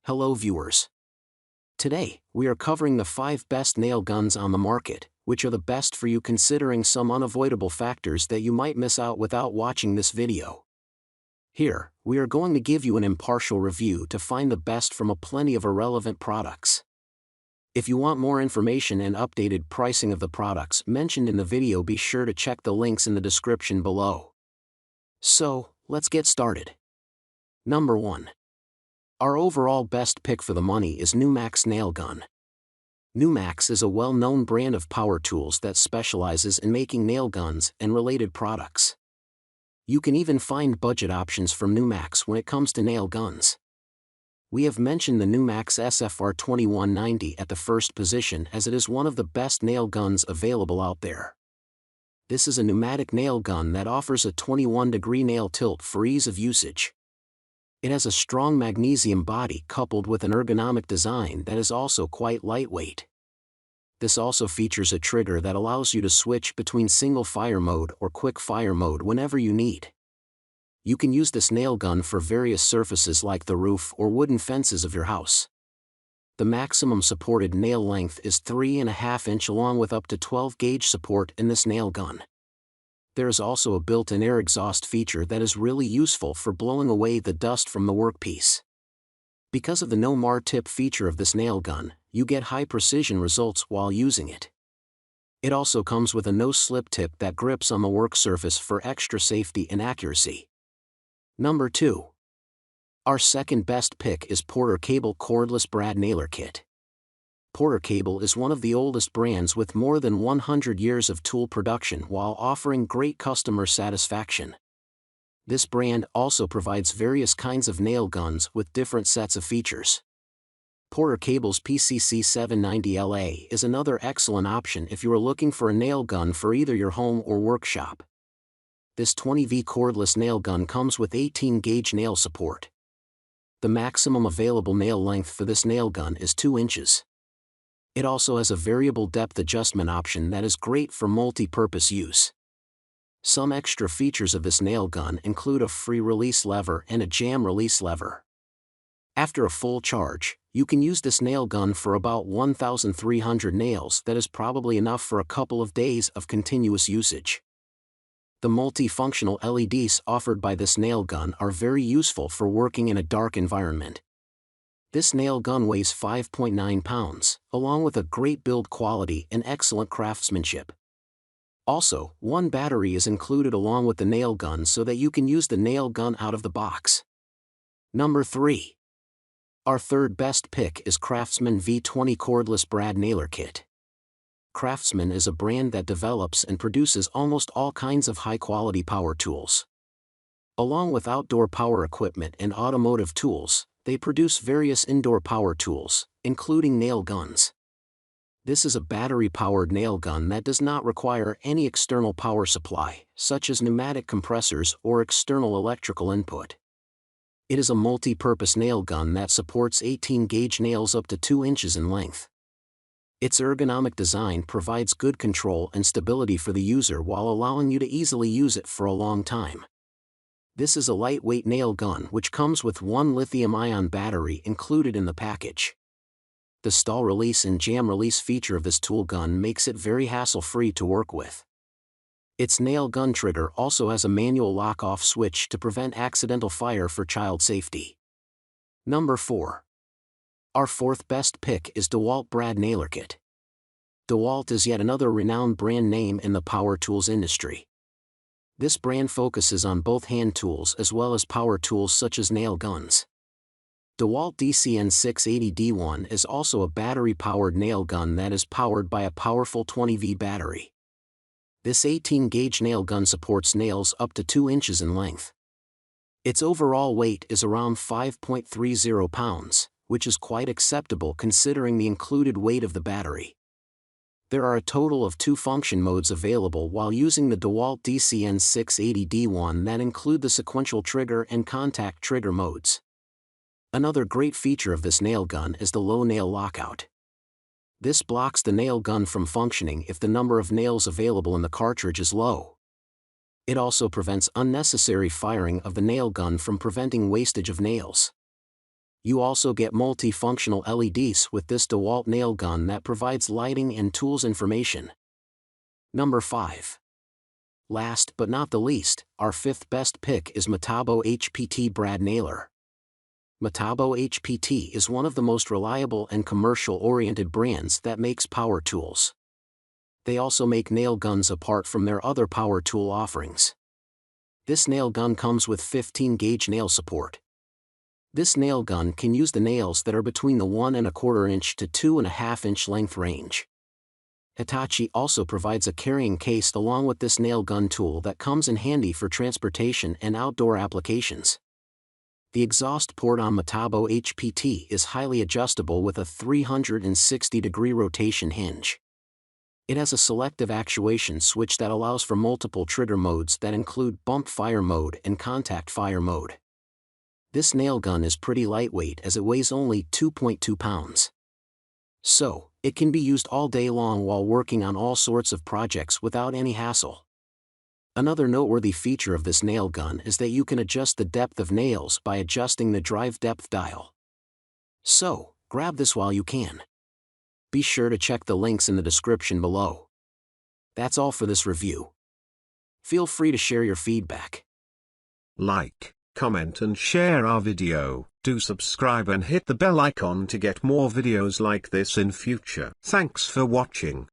Hello viewers. Today, we are covering the 5 best nail guns on the market, which are the best for you considering some unavoidable factors that you might miss out without watching this video. Here, we are going to give you an impartial review to find the best from a plenty of irrelevant products. If you want more information and updated pricing of the products mentioned in the video, be sure to check the links in the description below. So, let's get started. Number 1. Our overall best pick for the money is NuMax Nail Gun. NuMax is a well-known brand of power tools that specializes in making nail guns and related products. You can even find budget options from NuMax when it comes to nail guns. We have mentioned the NuMax SFR 2190 at the first position as it is one of the best nail guns available out there. This is a pneumatic nail gun that offers a 21-degree nail tilt for ease of usage. It has a strong magnesium body coupled with an ergonomic design that is also quite lightweight. This also features a trigger that allows you to switch between single fire mode or quick fire mode whenever you need. You can use this nail gun for various surfaces like the roof or wooden fences of your house. The maximum supported nail length is 3.5 inch along with up to 12 gauge support in this nail gun. There is also a built-in air exhaust feature that is really useful for blowing away the dust from the workpiece. Because of the no mar tip feature of this nail gun, you get high precision results while using it. It also comes with a no slip tip that grips on the work surface for extra safety and accuracy. Number 2. Our second best pick is Porter Cable Cordless Brad Nailer Kit. Porter Cable is one of the oldest brands with more than 100 years of tool production while offering great customer satisfaction. This brand also provides various kinds of nail guns with different sets of features. Porter Cable's PCC 790LA is another excellent option if you are looking for a nail gun for either your home or workshop. This 20V cordless nail gun comes with 18-gauge nail support. The maximum available nail length for this nail gun is 2 inches. It also has a variable depth adjustment option that is great for multi-purpose use. Some extra features of this nail gun include a free release lever and a jam release lever. After a full charge, you can use this nail gun for about 1,300 nails. That is probably enough for a couple of days of continuous usage. The multifunctional LEDs offered by this nail gun are very useful for working in a dark environment. This nail gun weighs 5.9 pounds, along with a great build quality and excellent craftsmanship. Also, one battery is included along with the nail gun so that you can use the nail gun out of the box. Number 3. Our third best pick is CRAFTSMAN V20 Cordless Brad Nailer Kit. CRAFTSMAN is a brand that develops and produces almost all kinds of high-quality power tools. Along with outdoor power equipment and automotive tools, they produce various indoor power tools, including nail guns. This is a battery-powered nail gun that does not require any external power supply, such as pneumatic compressors or external electrical input. It is a multi-purpose nail gun that supports 18-gauge nails up to 2 inches in length. Its ergonomic design provides good control and stability for the user while allowing you to easily use it for a long time. This is a lightweight nail gun which comes with one lithium-ion battery included in the package. The stall release and jam release feature of this tool gun makes it very hassle-free to work with. Its nail gun trigger also has a manual lock-off switch to prevent accidental fire for child safety. Number 4. Our fourth best pick is DeWalt Brad Nailer Kit. DeWalt is yet another renowned brand name in the power tools industry. This brand focuses on both hand tools as well as power tools such as nail guns. DeWalt DCN 680D1 is also a battery-powered nail gun that is powered by a powerful 20V battery. This 18-gauge nail gun supports nails up to 2 inches in length. Its overall weight is around 5.30 pounds, which is quite acceptable considering the included weight of the battery. There are a total of 2 function modes available while using the DeWalt DCN 680D1 that include the sequential trigger and contact trigger modes. Another great feature of this nail gun is the low nail lockout. This blocks the nail gun from functioning if the number of nails available in the cartridge is low. It also prevents unnecessary firing of the nail gun from preventing wastage of nails. You also get multi-functional LEDs with this DeWalt nail gun that provides lighting and tools information. Number 5. Last but not the least, our 5th best pick is Metabo HPT Brad Nailer. Metabo HPT is one of the most reliable and commercial-oriented brands that makes power tools. They also make nail guns apart from their other power tool offerings. This nail gun comes with 15-gauge nail support. This nail gun can use the nails that are between the 1 1/4 inch to 2 1/2 inch length range. Hitachi also provides a carrying case along with this nail gun tool that comes in handy for transportation and outdoor applications. The exhaust port on Metabo HPT is highly adjustable with a 360-degree rotation hinge. It has a selective actuation switch that allows for multiple trigger modes that include bump fire mode and contact fire mode. This nail gun is pretty lightweight as it weighs only 2.2 pounds. So, it can be used all day long while working on all sorts of projects without any hassle. Another noteworthy feature of this nail gun is that you can adjust the depth of nails by adjusting the drive depth dial. So, grab this while you can. Be sure to check the links in the description below. That's all for this review. Feel free to share your feedback. Like, comment and share our video. Do subscribe and hit the bell icon to get more videos like this in future. Thanks for watching.